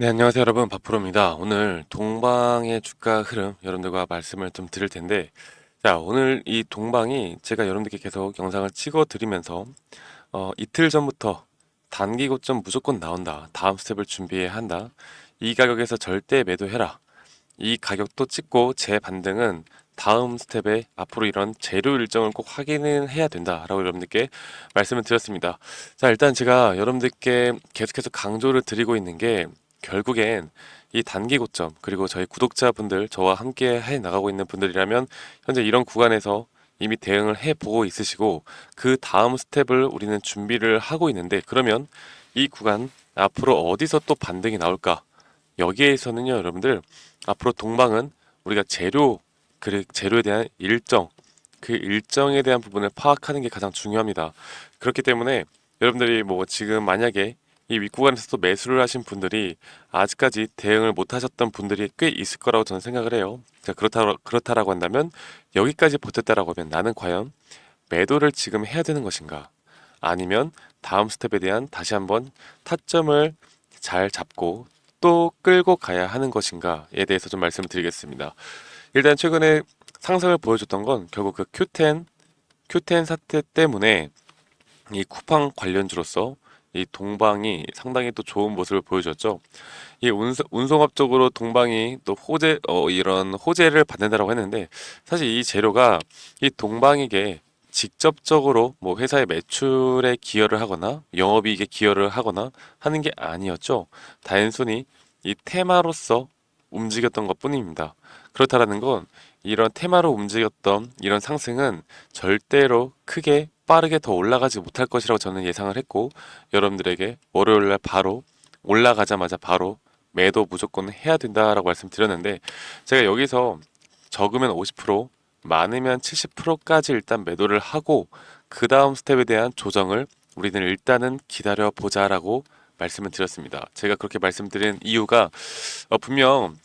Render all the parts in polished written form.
네, 안녕하세요, 여러분. 박프로입니다. 오늘 동방의 주가 흐름 여러분들과 말씀을 좀 드릴 텐데, 자, 오늘 이 동방이 제가 여러분들께 계속 영상을 찍어 드리면서 이틀 전부터 단기 고점 무조건 나온다. 다음 스텝을 준비해야 한다. 이 가격에서 절대 매도해라. 이 가격도 찍고 제 반등은 다음 스텝에 앞으로 이런 재료 일정을 꼭 확인을 해야 된다라고 여러분들께 말씀을 드렸습니다. 자, 일단 제가 여러분들께 계속해서 강조를 드리고 있는 게 결국엔 이 단기 고점 그리고 저희 구독자분들 저와 함께 해 나가고 있는 분들이라면 현재 이런 구간에서 이미 대응을 해 보고 있으시고 그 다음 스텝을 우리는 준비를 하고 있는데 그러면 이 구간 앞으로 어디서 또 반등이 나올까? 여기에서는요, 여러분들 앞으로 동방은 우리가 재료에 대한 일정, 그 일정에 대한 부분을 파악하는 게 가장 중요합니다. 그렇기 때문에 여러분들이 뭐 지금 만약에 이 윗구간에서도 매수를 하신 분들이 아직까지 대응을 못 하셨던 분들이 꽤 있을 거라고 저는 생각을 해요. 자, 그렇다라고 한다면 여기까지 버텼다라고 하면 나는 과연 매도를 지금 해야 되는 것인가? 아니면 다음 스텝에 대한 다시 한번 타점을 잘 잡고 또 끌고 가야 하는 것인가에 대해서 좀 말씀을 드리겠습니다. 일단 최근에 상승을 보여줬던 건 결국 그 Q10 사태 때문에 이 쿠팡 관련주로서 이 동방이 상당히 또 좋은 모습을 보여줬죠. 이 운송업 쪽으로 동방이 또 이런 호재를 받는다라고 했는데 사실 이 재료가 이 동방에게 직접적으로 뭐 회사의 매출에 기여를 하거나 영업이익에 기여를 하거나 하는 게 아니었죠. 단순히 이 테마로서 움직였던 것뿐입니다. 그렇다라는 건 이런 테마로 움직였던 이런 상승은 절대로 크게 빠르게 더 올라가지 못할 것이라고 저는 예상을 했고 여러분들에게 월요일날 바로 올라가자마자 바로 매도 무조건 해야 된다라고 말씀드렸는데 제가 여기서 적으면 50% 많으면 70%까지 일단 매도를 하고 그 다음 스텝에 대한 조정을 우리는 일단은 기다려 보자라고 말씀을 드렸습니다. 제가 그렇게 말씀드린 이유가 분명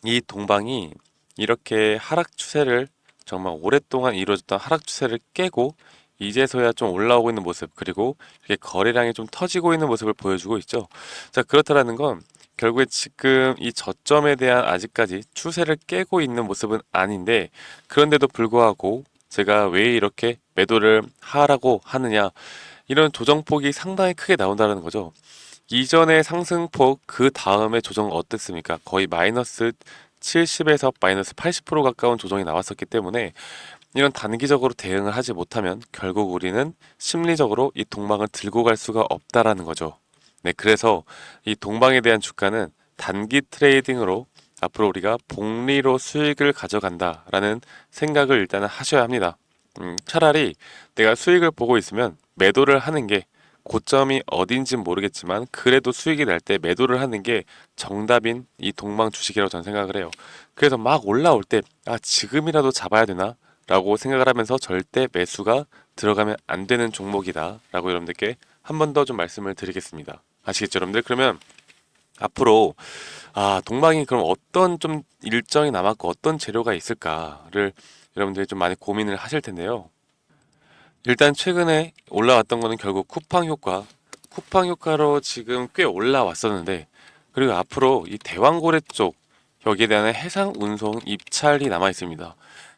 이 동방이 이렇게 하락 추세를 정말 오랫동안 이루어졌던 하락 추세를 깨고 이제서야 좀 올라오고 있는 모습 그리고 이렇게 거래량이 좀 터지고 있는 모습을 보여주고 있죠. 자, 그렇다라는 건 결국에 지금 이 저점에 대한 아직까지 추세를 깨고 있는 모습은 아닌데 그런데도 불구하고 제가 왜 이렇게 매도를 하라고 하느냐 이런 조정폭이 상당히 크게 나온다는 거죠. 이전의 상승폭 그 다음에 조정은 어땠습니까? 거의 마이너스 70에서 마이너스 80% 가까운 조정이 나왔었기 때문에 이런 단기적으로 대응을 하지 못하면 결국 우리는 심리적으로 이 동방을 들고 갈 수가 없다라는 거죠. 네, 그래서 이 동방에 대한 주가는 단기 트레이딩으로 앞으로 우리가 복리로 수익을 가져간다라는 생각을 일단은 하셔야 합니다. 차라리 내가 수익을 보고 있으면 매도를 하는 게 고점이 어딘진 모르겠지만 그래도 수익이 날 때 매도를 하는 게 정답인 이 동방 주식이라고 저는 생각을 해요. 그래서 막 올라올 때 지금이라도 잡아야 되나? 라고 생각을 하면서 절대 매수가 들어가면 안 되는 종목이다 라고 여러분들께 한 번 더 좀 말씀을 드리겠습니다. 아시겠죠, 여러분들? 그러면 앞으로 동방이 그럼 어떤 좀 일정이 남았고 어떤 재료가 있을까를 여러분들이 좀 많이 고민을 하실 텐데요. 일단 최근에 올라왔던 거는 결국 쿠팡 효과로 지금 꽤 올라왔었는데, 그리고 앞으로 이 대왕고래 쪽 여기에 대한 해상 운송 입찰이 남아 있습니다.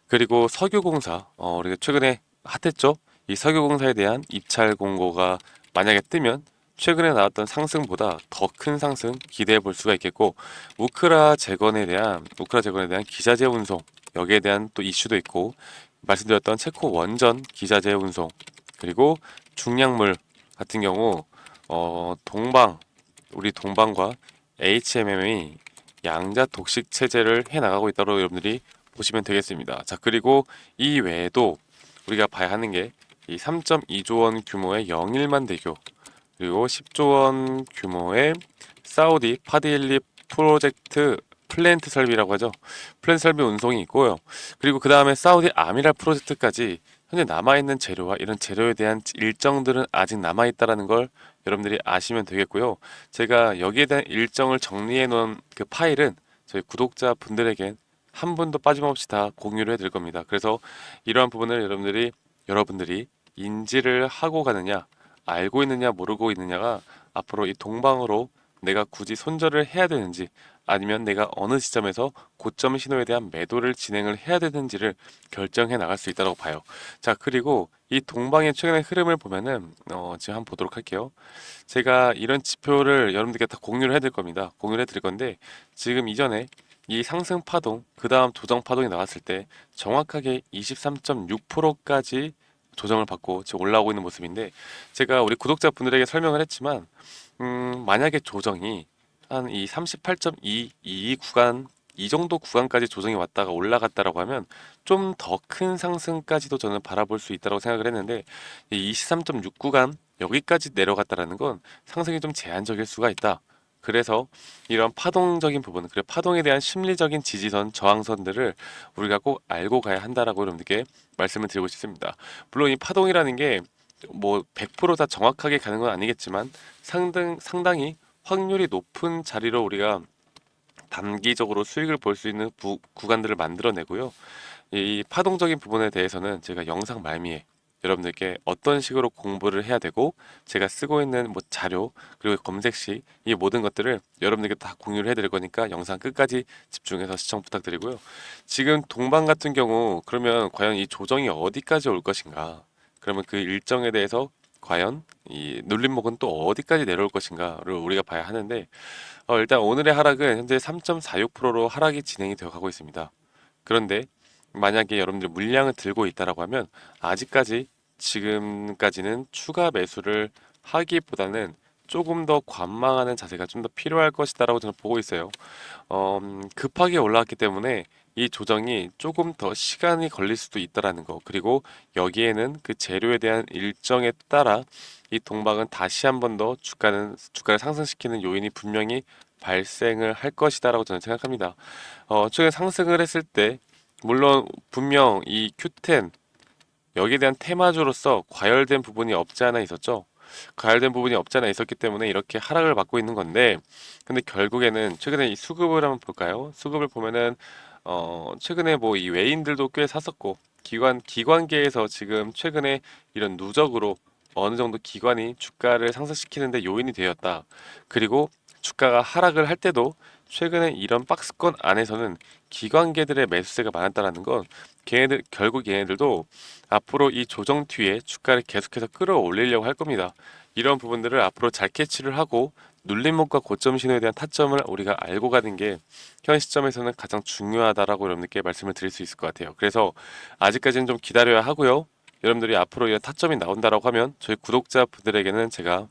그리고 석유공사, 우리가 최근에 핫했죠? 이 석유공사에 대한 입찰 공고가 만약에 뜨면 최근에 나왔던 상승보다 더 큰 상승 기대해 볼 수가 있겠고, 우크라 재건에 대한 기자재 운송 여기에 대한 또 이슈도 있고, 말씀드렸던 체코 원전 기자재 운송 그리고 중량물 같은 경우 우리 동방과 HMM이 양자 독식 체제를 해 나가고 있다고 여러분들이 보시면 되겠습니다. 자, 그리고 이 외에도 우리가 봐야 하는 게 이 3.2조 원 규모의 영일만 대교 그리고 10조 원 규모의 사우디 파디일리 프로젝트 플랜트 설비라고 하죠. 플랜트 설비 운송이 있고요. 그리고 그 다음에 사우디 아미랄 프로젝트까지 현재 남아있는 재료와 이런 재료에 대한 일정들은 아직 남아있다라는 걸 여러분들이 아시면 되겠고요. 제가 여기에 대한 일정을 정리해 놓은 그 파일은 저희 구독자 분들에게 한 분도 빠짐없이 다 공유를 해드릴 겁니다. 그래서 이러한 부분을 여러분들이 인지를 하고 가느냐, 알고 있느냐, 모르고 있느냐가 앞으로 이 동방으로 내가 굳이 손절을 해야 되는지 아니면 내가 어느 시점에서 고점 신호에 대한 매도를 진행을 해야 되는지를 결정해 나갈 수 있다고 봐요. 자, 그리고 이 동방의 최근의 흐름을 보면은 지금 한번 보도록 할게요. 제가 이런 지표를 여러분들께 다 공유를 해드릴 겁니다. 공유를 해드릴 건데 지금 이전에 이 상승 파동, 그 다음 조정 파동이 나왔을 때 정확하게 23.6%까지 조정을 받고 지금 올라오고 있는 모습인데 제가 우리 구독자분들에게 설명을 했지만 만약에 조정이 한 이 38.2 구간 이 정도 구간까지 조정이 왔다가 올라갔다라고 하면 좀 더 큰 상승까지도 저는 바라볼 수 있다고 생각을 했는데 이 23.6 구간 여기까지 내려갔다라는 건 상승이 좀 제한적일 수가 있다. 그래서 이런 파동적인 부분, 그리고 파동에 대한 심리적인 지지선, 저항선들을 우리가 꼭 알고 가야 한다라고 여러분들께 말씀을 드리고 싶습니다. 물론 이 파동이라는 게 뭐 100%다 정확하게 가는 건 아니겠지만 상당히 확률이 높은 자리로 우리가 단기적으로 수익을 볼 수 있는 구간들을 만들어내고요. 이 파동적인 부분에 대해서는 제가 영상 말미에 여러분들께 어떤 식으로 공부를 해야 되고 제가 쓰고 있는 뭐 자료 그리고 검색 시 이 모든 것들을 여러분들께 다 공유를 해드릴 거니까 영상 끝까지 집중해서 시청 부탁드리고요. 지금 동방 같은 경우 그러면 과연 이 조정이 어디까지 올 것인가? 그러면 그 일정에 대해서 과연 이 눌림목은 또 어디까지 내려올 것인가를 우리가 봐야 하는데 일단 오늘의 하락은 현재 3.46%로 하락이 진행이 되어 가고 있습니다. 그런데 만약에 여러분들 물량을 들고 있다라고 하면 아직까지 지금까지는 추가 매수를 하기보다는 조금 더 관망하는 자세가 좀 더 필요할 것이다라고 저는 보고 있어요. 급하게 올라왔기 때문에 이 조정이 조금 더 시간이 걸릴 수도 있다라는 거. 그리고 여기에는 그 재료에 대한 일정에 따라 이 동방은 다시 한 번 더 주가를 상승시키는 요인이 분명히 발생을 할 것이다라고 저는 생각합니다. 최근 상승을 했을 때 물론 분명 이 Q10 여기에 대한 테마주로서 과열된 부분이 없지 않아 있었죠. 과열된 부분이 없지 않아 있었기 때문에 이렇게 하락을 받고 있는 건데 근데 결국에는 최근에 이 수급을 한번 볼까요? 수급을 보면은 최근에 뭐 이 외인들도 꽤 샀었고 기관계에서 지금 최근에 이런 누적으로 어느 정도 기관이 주가를 상승시키는데 요인이 되었다. 그리고 주가가 하락을 할 때도 최근에 이런 박스권 안에서는 기관계들의 매수세가 많았다라는 건 결국 얘네들도 앞으로 이 조정 뒤에 주가를 계속해서 끌어올리려고 할 겁니다. 이런 부분들을 앞으로 잘 캐치를 하고 눌림목과 고점 신호에 대한 타점을 우리가 알고 가는 게 현 시점에서는 가장 중요하다라고 여러분들께 말씀을 드릴 수 있을 것 같아요. 그래서 아직까지는 좀 기다려야 하고요. 여러분들이 앞으로 이런 타점이 나온다라고 하면 저희 구독자분들에게는 제가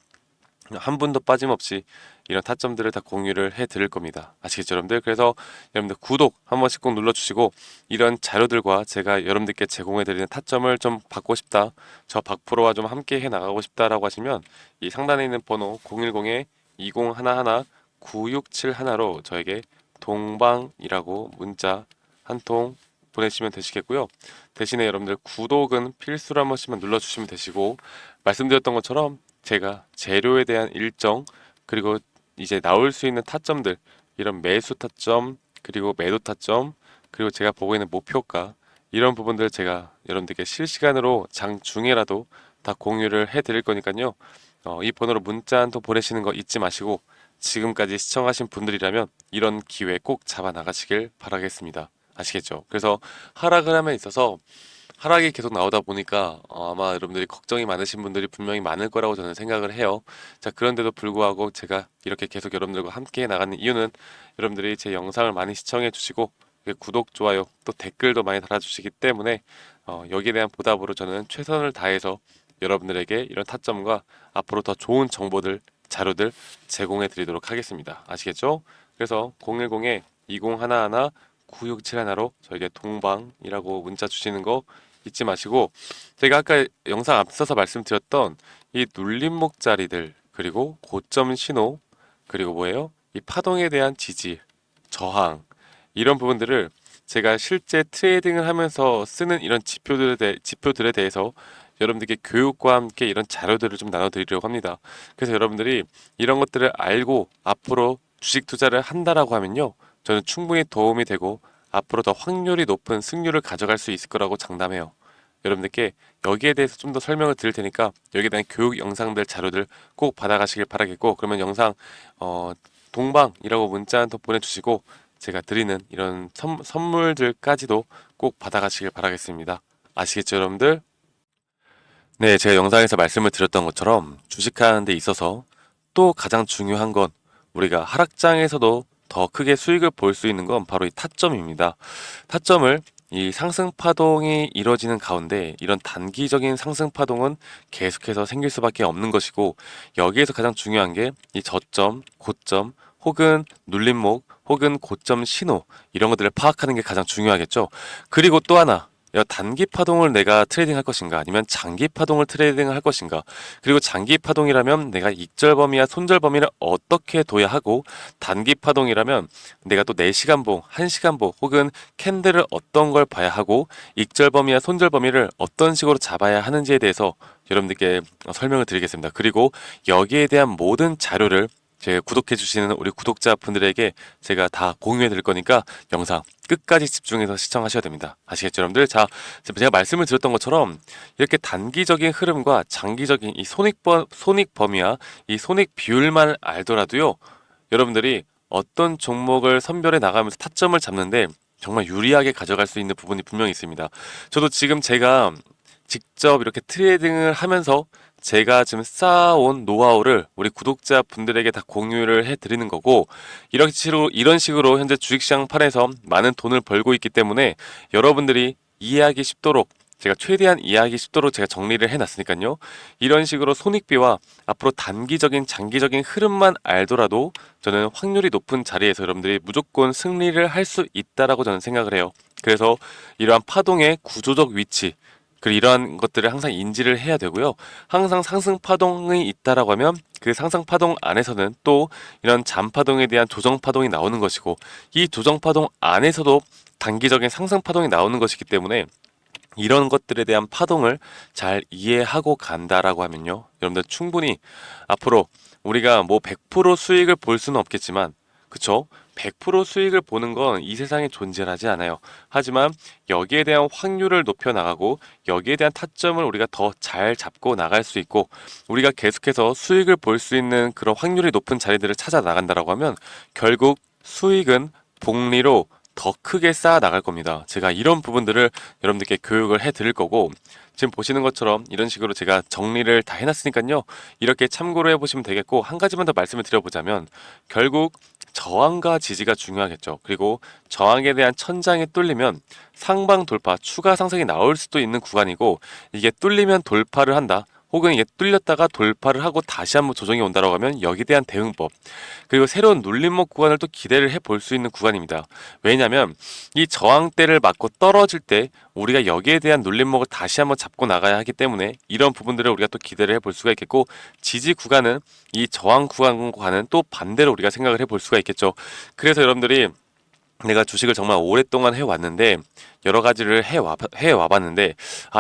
한 분도 빠짐없이 이런 타점들을 다 공유를 해 드릴 겁니다. 아시겠죠, 여러분들? 그래서 여러분들 구독 한 번씩 꼭 눌러주시고 이런 자료들과 제가 여러분들께 제공해 드리는 타점을 좀 받고 싶다. 저 박프로와 좀 함께 해 나가고 싶다라고 하시면 이 상단에 있는 번호 010-2011-9671로 저에게 동방이라고 문자 한 통 보내시면 되시겠고요. 대신에 여러분들 구독은 필수로 한 번씩만 눌러주시면 되시고 말씀드렸던 것처럼 제가 재료에 대한 일정 그리고 이제 나올 수 있는 타점들 이런 매수 타점 그리고 매도 타점 그리고 제가 보고 있는 목표가 이런 부분들 제가 여러분들께 실시간으로 장중에라도 다 공유를 해 드릴 거니까요. 이 번호로 문자 한 통 보내시는 거 잊지 마시고 지금까지 시청하신 분들이라면 이런 기회 꼭 잡아 나가시길 바라겠습니다. 아시겠죠? 그래서 하락을 함에 있어서 하락이 계속 나오다 보니까 아마 여러분들이 걱정이 많으신 분들이 분명히 많을 거라고 저는 생각을 해요. 자, 그런데도 불구하고 제가 이렇게 계속 여러분들과 함께 나가는 이유는 여러분들이 제 영상을 많이 시청해 주시고 구독, 좋아요, 또 댓글도 많이 달아주시기 때문에 여기에 대한 보답으로 저는 최선을 다해서 여러분들에게 이런 타점과 앞으로 더 좋은 정보들, 자료들 제공해 드리도록 하겠습니다. 아시겠죠? 그래서 010-2011-9671로 저에게 동방이라고 문자 주시는 거 잊지 마시고 제가 아까 영상 앞서서 말씀드렸던 이 눌림목 자리들 그리고 고점 신호 그리고 뭐예요? 이 파동에 대한 지지, 저항 이런 부분들을 제가 실제 트레이딩을 하면서 쓰는 이런 지표들에 대해서 여러분들께 교육과 함께 이런 자료들을 좀 나눠드리려고 합니다. 그래서 여러분들이 이런 것들을 알고 앞으로 주식 투자를 한다라고 하면요. 저는 충분히 도움이 되고 앞으로 더 확률이 높은 승률을 가져갈 수 있을 거라고 장담해요. 여러분들께 여기에 대해서 좀 더 설명을 드릴 테니까 여기에 대한 교육 영상들 자료들 꼭 받아가시길 바라겠고, 그러면 영상 동방이라고 문자 한 통 보내주시고 제가 드리는 이런 선물들까지도 꼭 받아가시길 바라겠습니다. 아시겠죠, 여러분들? 네, 제가 영상에서 말씀을 드렸던 것처럼 주식하는 데 있어서 또 가장 중요한 건 우리가 하락장에서도 더 크게 수익을 볼 수 있는 건 바로 이 타점입니다. 타점을 이 상승 파동이 이뤄지는 가운데 이런 단기적인 상승 파동은 계속해서 생길 수밖에 없는 것이고, 여기에서 가장 중요한 게 이 저점, 고점 혹은 눌림목 혹은 고점 신호, 이런 것들을 파악하는 게 가장 중요하겠죠. 그리고 또 하나, 단기 파동을 내가 트레이딩 할 것인가 아니면 장기 파동을 트레이딩 할 것인가, 그리고 장기 파동이라면 내가 익절 범위와 손절 범위를 어떻게 둬야 하고, 단기 파동이라면 내가 또 4시간 보, 1시간 보 혹은 캔들을 어떤 걸 봐야 하고, 익절 범위와 손절 범위를 어떤 식으로 잡아야 하는지에 대해서 여러분들께 설명을 드리겠습니다. 그리고 여기에 대한 모든 자료를 제 구독해 주시는 우리 구독자분들에게 제가 다 공유해 드릴 거니까 영상 끝까지 집중해서 시청하셔야 됩니다. 아시겠죠, 여러분들? 자, 제가 말씀을 드렸던 것처럼 이렇게 단기적인 흐름과 장기적인 이 손익 범위와 이 손익 비율만 알더라도요, 여러분들이 어떤 종목을 선별해 나가면서 타점을 잡는데 정말 유리하게 가져갈 수 있는 부분이 분명히 있습니다. 저도 지금 제가 직접 이렇게 트레이딩을 하면서 제가 지금 쌓아온 노하우를 우리 구독자분들에게 다 공유를 해드리는 거고, 이런 식으로 현재 주식시장 판에서 많은 돈을 벌고 있기 때문에 여러분들이 이해하기 쉽도록, 제가 최대한 이해하기 쉽도록 제가 정리를 해놨으니까요. 이런 식으로 손익비와 앞으로 단기적인 장기적인 흐름만 알더라도 저는 확률이 높은 자리에서 여러분들이 무조건 승리를 할 수 있다라고 저는 생각을 해요. 그래서 이러한 파동의 구조적 위치, 그리고 이러한 것들을 항상 인지를 해야 되고요. 항상 상승 파동이 있다라고 하면 그 상승 파동 안에서는 또 이런 잠 파동에 대한 조정 파동이 나오는 것이고, 이 조정 파동 안에서도 단기적인 상승 파동이 나오는 것이기 때문에 이런 것들에 대한 파동을 잘 이해하고 간다라고 하면요, 여러분들 충분히 앞으로 우리가 뭐 100% 수익을 볼 수는 없겠지만, 그쵸? 100% 수익을 보는 건 이 세상에 존재하지 않아요. 하지만 여기에 대한 확률을 높여 나가고 여기에 대한 타점을 우리가 더 잘 잡고 나갈 수 있고, 우리가 계속해서 수익을 볼 수 있는 그런 확률이 높은 자리들을 찾아 나간다라고 하면 결국 수익은 복리로 더 크게 쌓아 나갈 겁니다. 제가 이런 부분들을 여러분들께 교육을 해 드릴 거고, 지금 보시는 것처럼 이런 식으로 제가 정리를 다 해놨으니까요. 이렇게 참고로 해보시면 되겠고, 한 가지만 더 말씀을 드려보자면 결국 저항과 지지가 중요하겠죠. 그리고 저항에 대한 천장이 뚫리면 상방 돌파, 추가 상승이 나올 수도 있는 구간이고, 이게 뚫리면 돌파를 한다, 혹은 이게 뚫렸다가 돌파를 하고 다시 한번 조정이 온다라고 하면 여기에 대한 대응법, 그리고 새로운 눌림목 구간을 또 기대를 해볼 수 있는 구간입니다. 왜냐하면 이 저항대를 맞고 떨어질 때 우리가 여기에 대한 눌림목을 다시 한번 잡고 나가야 하기 때문에 이런 부분들을 우리가 또 기대를 해볼 수가 있겠고, 지지 구간은 이 저항 구간과는 또 반대로 우리가 생각을 해볼 수가 있겠죠. 그래서 여러분들이 내가 주식을 정말 오랫동안 해왔는데 여러 가지를 해와봤는데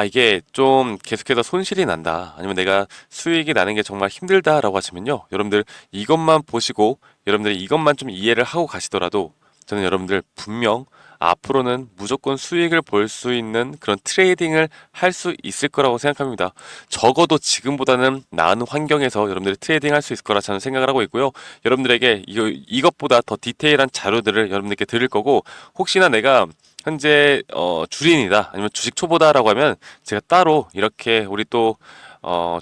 이게 좀 계속해서 손실이 난다, 아니면 내가 수익이 나는 게 정말 힘들다라고 하시면요, 여러분들 이것만 보시고 여러분들이 이것만 좀 이해를 하고 가시더라도 저는 여러분들 분명 앞으로는 무조건 수익을 볼 수 있는 그런 트레이딩을 할 수 있을 거라고 생각합니다. 적어도 지금보다는 나은 환경에서 여러분들이 트레이딩 할 수 있을 거라 저는 생각을 하고 있고요. 여러분들에게 이것보다 더 디테일한 자료들을 여러분들께 드릴 거고, 혹시나 내가 현재 주린이다 아니면 주식 초보다라고 하면 제가 따로 이렇게 우리 또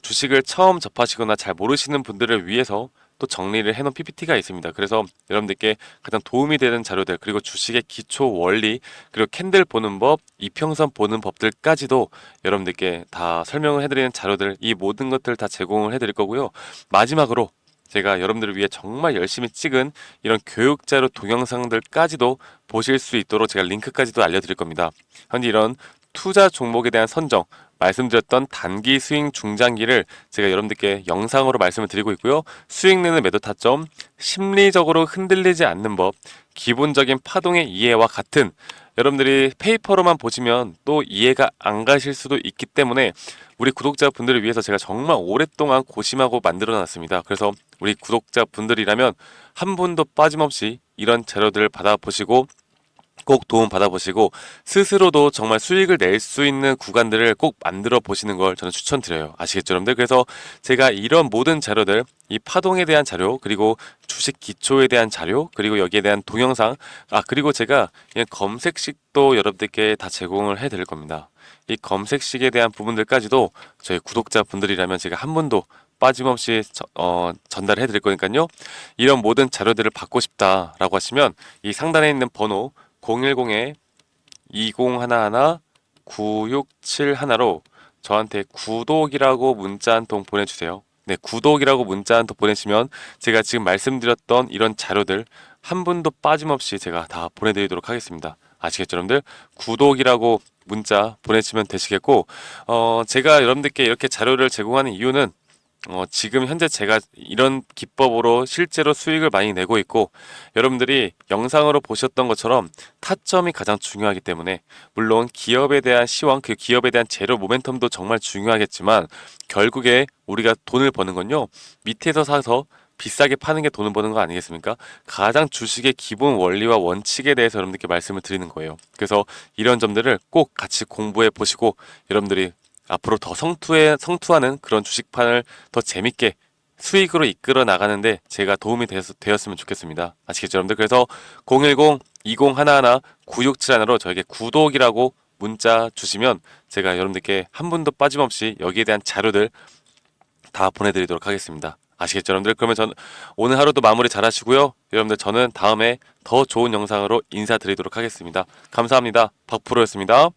주식을 처음 접하시거나 잘 모르시는 분들을 위해서 또 정리를 해놓은 PPT가 있습니다. 그래서 여러분들께 가장 도움이 되는 자료들, 그리고 주식의 기초 원리, 그리고 캔들 보는 법, 이평선 보는 법들까지도 여러분들께 다 설명을 해드리는 자료들, 이 모든 것들 다 제공을 해드릴 거고요. 마지막으로 제가 여러분들을 위해 정말 열심히 찍은 이런 교육자료 동영상들까지도 보실 수 있도록 제가 링크까지도 알려드릴 겁니다. 현재 이런 투자 종목에 대한 선정, 말씀드렸던 단기 스윙 중장기를 제가 여러분들께 영상으로 말씀을 드리고 있고요. 수익 내는 매도 타점, 심리적으로 흔들리지 않는 법, 기본적인 파동의 이해와 같은, 여러분들이 페이퍼로만 보시면 또 이해가 안 가실 수도 있기 때문에 우리 구독자분들을 위해서 제가 정말 오랫동안 고심하고 만들어 놨습니다. 그래서 우리 구독자분들이라면 한 분도 빠짐없이 이런 자료들을 받아보시고 꼭 도움 받아보시고 스스로도 정말 수익을 낼 수 있는 구간들을 꼭 만들어 보시는 걸 저는 추천드려요. 아시겠죠, 여러분들? 그래서 제가 이런 모든 자료들, 이 파동에 대한 자료, 그리고 주식 기초에 대한 자료, 그리고 여기에 대한 동영상, 그리고 제가 그냥 검색식도 여러분들께 다 제공을 해드릴 겁니다. 이 검색식에 대한 부분들까지도 저희 구독자분들이라면 제가 한 번도 빠짐없이 전달해 드릴 거니까요. 이런 모든 자료들을 받고 싶다라고 하시면 이 상단에 있는 번호 010-2011-9671로 저한테 구독이라고 문자 한 통 보내주세요. 네, 구독이라고 문자 한 통 보내시면 제가 지금 말씀드렸던 이런 자료들 한 분도 빠짐없이 제가 다 보내드리도록 하겠습니다. 아시겠죠, 여러분들? 구독이라고 문자 보내시면 되시겠고, 제가 여러분들께 이렇게 자료를 제공하는 이유는 지금 현재 제가 이런 기법으로 실제로 수익을 많이 내고 있고, 여러분들이 영상으로 보셨던 것처럼 타점이 가장 중요하기 때문에, 물론 기업에 대한 시황, 그 기업에 대한 재료 모멘텀도 정말 중요하겠지만, 결국에 우리가 돈을 버는 건요, 밑에서 사서 비싸게 파는 게 돈을 버는 거 아니겠습니까? 가장 주식의 기본 원리와 원칙에 대해서 여러분들께 말씀을 드리는 거예요. 그래서 이런 점들을 꼭 같이 공부해 보시고, 여러분들이 앞으로 더 성투하는 그런 주식판을 더 재밌게 수익으로 이끌어 나가는데 제가 도움이 되었으면 좋겠습니다. 아시겠죠, 여러분들? 그래서 010-2011-9671로 저에게 구독이라고 문자 주시면 제가 여러분들께 한 분도 빠짐없이 여기에 대한 자료들 다 보내드리도록 하겠습니다. 아시겠죠, 여러분들? 그러면 오늘 하루도 마무리 잘 하시고요. 여러분들, 저는 다음에 더 좋은 영상으로 인사드리도록 하겠습니다. 감사합니다. 박프로였습니다.